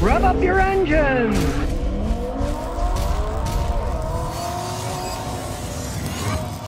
Rev up your engines!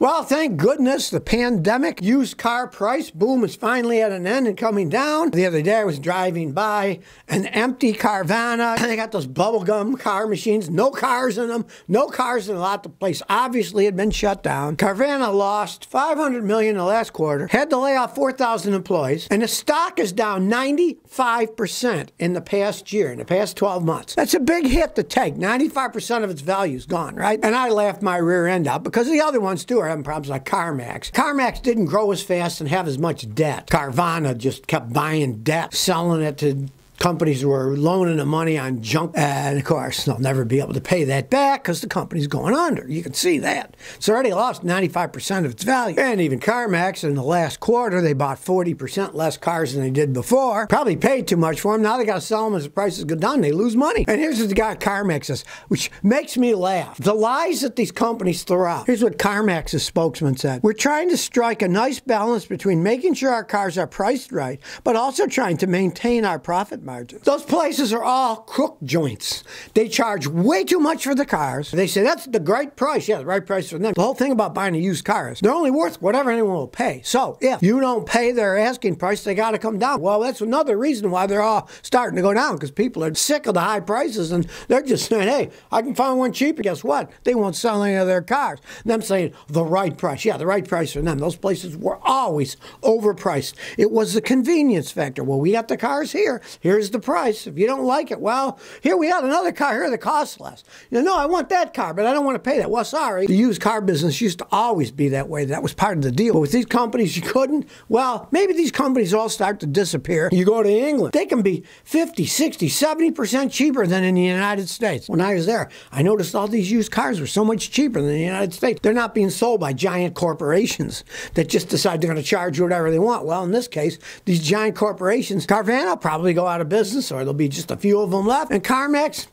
Well, thank goodness the pandemic used car price boom is finally at an end and coming down. The other day I was driving by an empty Carvana, and they got those bubblegum car machines, no cars in them, no cars in a lot. The place obviously had been shut down. Carvana lost $500 million in the last quarter, had to lay off 4,000 employees, and the stock is down 95% in the past year, in the past 12 months. That's a big hit to take. 95% of its value is gone, right? And I laughed my rear end out because the other ones too are having problems like CarMax. CarMax didn't grow as fast and have as much debt. Carvana just kept buying debt, selling it to companies who were loaning the money on junk, and of course they'll never be able to pay that back because the company's going under. You can see that. It's already lost 95% of its value. And even CarMax, in the last quarter, they bought 40% less cars than they did before. Probably paid too much for them. Now they got to sell them as the prices go down. They lose money. And here's what the guy at CarMax says, which makes me laugh. The lies that these companies throw out. Here's what CarMax's spokesman said. We're trying to strike a nice balance between making sure our cars are priced right, but also trying to maintain our profit margins. Those places are all crook joints. They charge way too much for the cars. They say that's the right price. Yeah, the right price for them. The whole thing about buying a used car is they're only worth whatever anyone will pay. So if you don't pay their asking price, they got to come down. Well, that's another reason why they're all starting to go down, because people are sick of the high prices and they're just saying, hey, I can find one cheaper. Guess what? They won't sell any of their cars. And them saying the right price. Yeah, the right price for them. Those places were always overpriced. It was the convenience factor. Well, we got the cars here. Here's the price. If you don't like it, well, here we got another car here that costs less. You know, I want that car, but I don't want to pay that. Well, sorry. The used car business used to always be that way. That was part of the deal. But with these companies, you couldn't. Well, maybe these companies all start to disappear. You go to England, they can be 50, 60, 70% cheaper than in the United States. When I was there, I noticed all these used cars were so much cheaper than the United States. They're not being sold by giant corporations that just decide they're going to charge you whatever they want. Well, in this case, these giant corporations, Carvana will probably go out of business, or there'll be just a few of them left. And CarMax,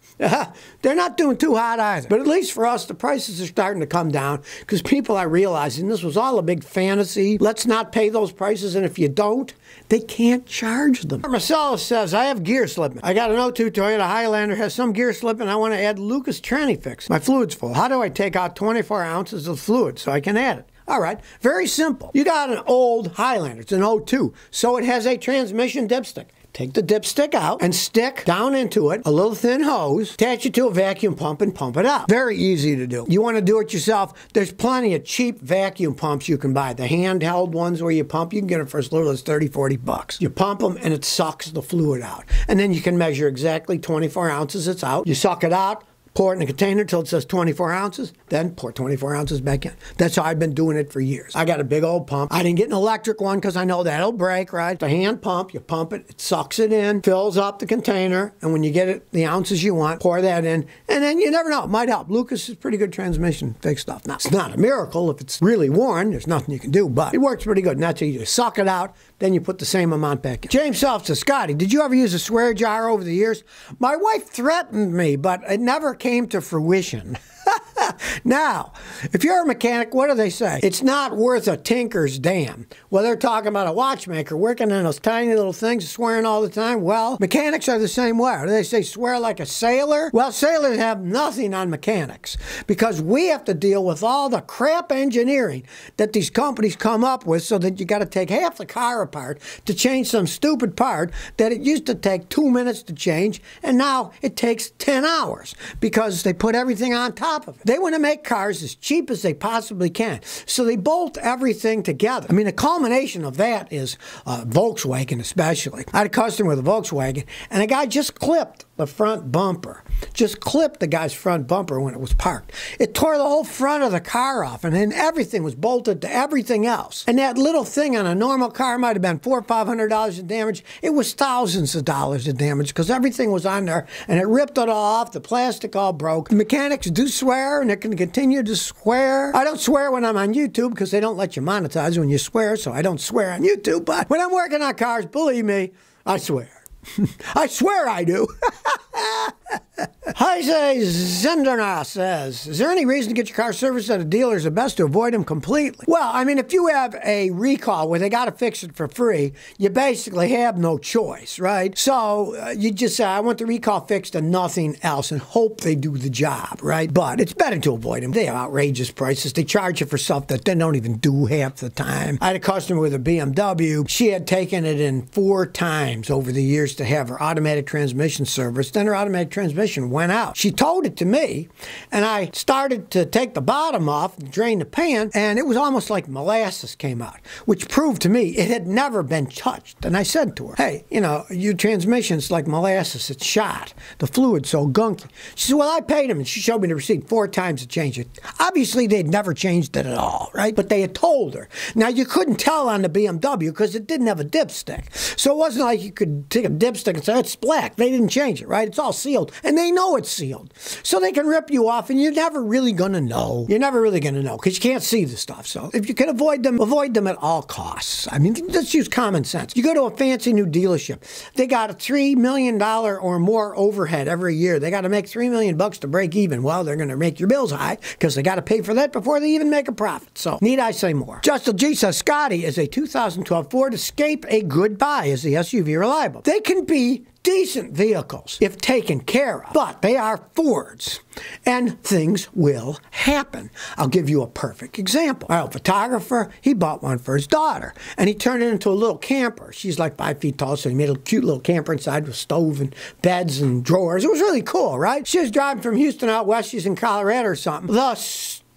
they're not doing too hot either. But at least for us, the prices are starting to come down because people are realizing this was all a big fantasy. Let's not pay those prices, and if you don't, they can't charge them. Marcellus says, I have gear slipping. I got an '02 Toyota Highlander, has some gear slipping. I want to add Lucas tranny fix. My fluid's full. How do I take out 24 ounces of fluid so I can add it? All right, very simple. You got an old Highlander. It's an '02, so it has a transmission dipstick. Take the dipstick out and stick down into it a little thin hose, attach it to a vacuum pump and pump it out. Very easy to do. You want to do it yourself, there's plenty of cheap vacuum pumps you can buy. The handheld ones where you pump, you can get them for as little as 30, 40 bucks. You pump them and it sucks the fluid out. And then you can measure exactly 24 ounces it's out. You suck it out, pour it in a container until it says 24 ounces, then pour 24 ounces back in. That's how I've been doing it for years. I got a big old pump. I didn't get an electric one because I know that'll break, right? The hand pump, you pump it, it sucks it in, fills up the container, and when you get it the ounces you want, pour that in, and then you never know, it might help. Lucas is pretty good transmission fix stuff. Now, it's not a miracle. If it's really worn, there's nothing you can do, but it works pretty good. And that's how you just suck it out, then you put the same amount back in. James Self says, Scotty, did you ever use a swear jar over the years? My wife threatened me, but it never came to fruition. Now, if you're a mechanic, what do they say? It's not worth a tinker's damn. Well, they're talking about a watchmaker working in those tiny little things, swearing all the time. Well, mechanics are the same way. Do they say swear like a sailor? Well, sailors have nothing on mechanics because we have to deal with all the crap engineering that these companies come up with so that you got to take half the car apart to change some stupid part that it used to take 2 minutes to change, and now it takes 10 hours because they put everything on top of it. They want to make cars as cheap as they possibly can. So they bolt everything together. I mean, the culmination of that is Volkswagen especially. I had a customer with a Volkswagen, and a guy just clipped the front bumper. Just clipped the guy's front bumper when it was parked. It tore the whole front of the car off, and then everything was bolted to everything else. And that little thing on a normal car might have been $400 or $500 in damage. It was thousands of dollars in damage because everything was on there, and it ripped it all off. The plastic all broke. The mechanics do swear, and they can continue to swear. I don't swear when I'm on YouTube because they don't let you monetize when you swear, so I don't swear on YouTube. But when I'm working on cars, believe me, I swear. I swear I do. Jose Zenderna says, is there any reason to get your car serviced at a dealer? Is it best to avoid them completely? Well, I mean, if you have a recall where they got to fix it for free, you basically have no choice, right? So you just say, I want the recall fixed and nothing else, and hope they do the job, right? But it's better to avoid them. They have outrageous prices. They charge you for stuff that they don't even do half the time. I had a customer with a BMW. She had taken it in 4 times over the years to have her automatic transmission serviced. Then her automatic transmission went out. She told it to me, and I started to take the bottom off, drain the pan, and it was almost like molasses came out, which proved to me it had never been touched. And I said to her, hey, you know, your transmission's like molasses. It's shot. The fluid's so gunky. She said, well, I paid him, and she showed me the receipt 4 times to change it. Obviously, they'd never changed it at all, right? But they had told her. Now, you couldn't tell on the BMW because it didn't have a dipstick. So it wasn't like you could take a dipstick and say, it's black. They didn't change it, right? It's all sealed. And they know it's sealed. So they can rip you off, and you're never really going to know. You're never really going to know because you can't see the stuff. So if you can avoid them at all costs. I mean, let's use common sense. You go to a fancy new dealership. They got a $3 million or more overhead every year. They got to make $3 million to break even. Well, they're going to make your bills high because they got to pay for that before they even make a profit. So need I say more? Justin G says, Scotty, is a 2012 Ford Escape a good buy? Is the SUV reliable? They can be decent vehicles if taken care of, but they are Fords, and things will happen. I'll give you a perfect example. Our photographer, he bought one for his daughter, and he turned it into a little camper. She's like 5 feet tall, so he made a cute little camper inside with stove and beds and drawers. It was really cool, right? She was driving from Houston out west. She's in Colorado or something. The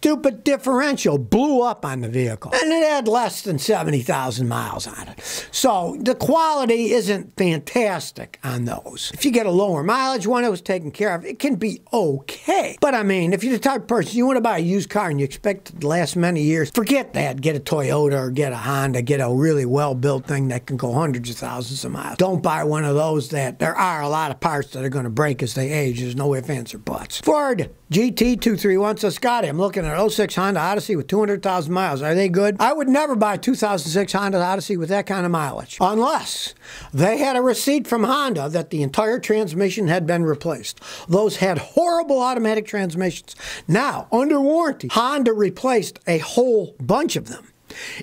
stupid differential blew up on the vehicle, and it had less than 70,000 miles on it. So the quality isn't fantastic on those. If you get a lower mileage one that was taken care of, it can be okay. But I mean, if you're the type of person you want to buy a used car and you expect it to last many years, forget that. Get a Toyota or get a Honda. Get a really well-built thing that can go hundreds of thousands of miles. Don't buy one of those that there are a lot of parts that are going to break as they age. There's no ifs, ands, or buts. Ford GT231 says, Scotty, I'm looking at an 06 Honda Odyssey with 200,000 miles. Are they good? I would never buy a 2006 Honda Odyssey with that kind of mileage, unless they had a receipt from Honda that the entire transmission had been replaced. Those had horrible automatic transmissions. Now, under warranty, Honda replaced a whole bunch of them.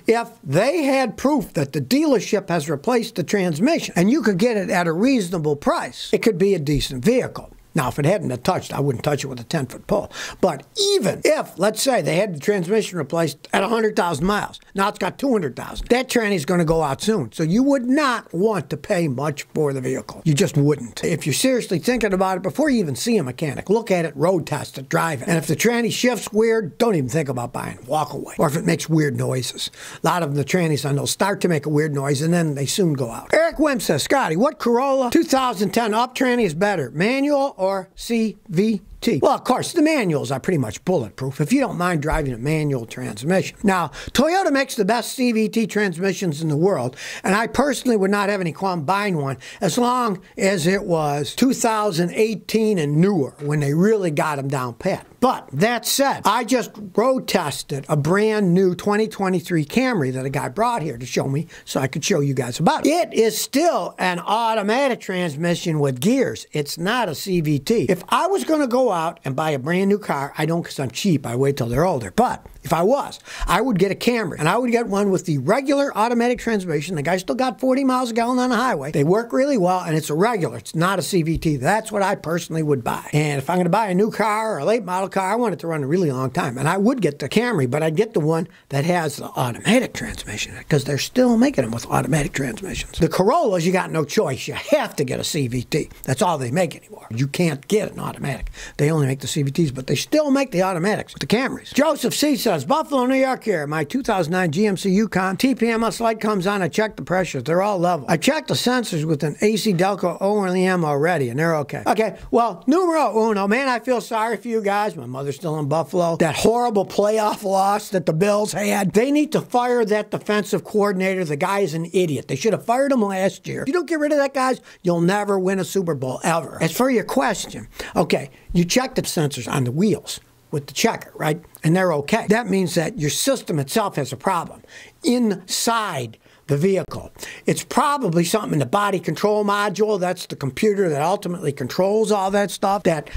If they had proof that the dealership has replaced the transmission and you could get it at a reasonable price, it could be a decent vehicle. Now, if it hadn't been touched, I wouldn't touch it with a 10-foot pole. But even if, let's say, they had the transmission replaced at 100,000 miles, now it's got 200,000, that tranny's going to go out soon. So you would not want to pay much for the vehicle. You just wouldn't. If you're seriously thinking about it, before you even see a mechanic, look at it, road test it, drive it. And if the tranny shifts weird, don't even think about buying it. Walk away. Or if it makes weird noises. A lot of them, the trannies, I know, start to make a weird noise, and then they soon go out. Eric Wim says, Scotty, what Corolla 2010 up tranny is better, manual or CVT? Well, of course, the manuals are pretty much bulletproof if you don't mind driving a manual transmission. Now, Toyota makes the best CVT transmissions in the world, and I personally would not have any qualm buying one as long as it was 2018 and newer, when they really got them down pat. But that said, I just road tested a brand new 2023 Camry that a guy brought here to show me so I could show you guys about it. It is still an automatic transmission with gears. It's not a CVT. If I was going to go out and buy a brand new car, I don't because I'm cheap. I wait till they're older. But if I was, I would get a Camry, and I would get one with the regular automatic transmission. The guy still got 40 miles a gallon on the highway. They work really well, and it's a regular. It's not a CVT. That's what I personally would buy. And if I'm going to buy a new car or a late model car, I want it to run a really long time. And I would get the Camry, but I'd get the one that has the automatic transmission, because they're still making them with automatic transmissions. The Corollas, you got no choice. You have to get a CVT. That's all they make anymore. You can't get an automatic. They only make the CVTs, but they still make the automatics with the Camrys. Joseph C. says, Buffalo, New York here. My 2009 GMC Yukon TPMS light comes on. I checked the pressures. They're all level. I checked the sensors with an AC Delco OEM already, and they're okay. Okay, well, numero uno. Man, I feel sorry for you guys. My mother's still in Buffalo. That horrible playoff loss that the Bills had. They need to fire that defensive coordinator. The guy is an idiot. They should have fired him last year. If you don't get rid of that, guys, you'll never win a Super Bowl, ever. As for your question, okay, you checked the sensors on the wheels with the checker, right? And they're okay. That means that your system itself has a problem. Inside the vehicle. It's probably something in the body control module. That's the computer that ultimately controls all that stuff, that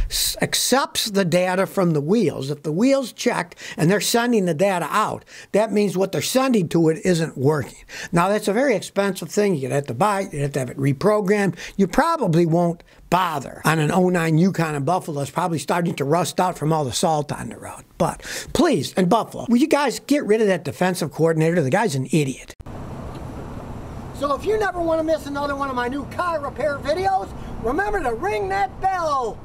accepts the data from the wheels. If the wheels check and they're sending the data out, that means what they're sending to it isn't working. Now, that's a very expensive thing. You'd have to buy it. You'd have to have it reprogrammed. You probably won't bother on an 09 Yukon and Buffalo. It's probably starting to rust out from all the salt on the road. But please, in Buffalo, will you guys get rid of that defensive coordinator? The guy's an idiot. So if you never want to miss another one of my new car repair videos, remember to ring that bell.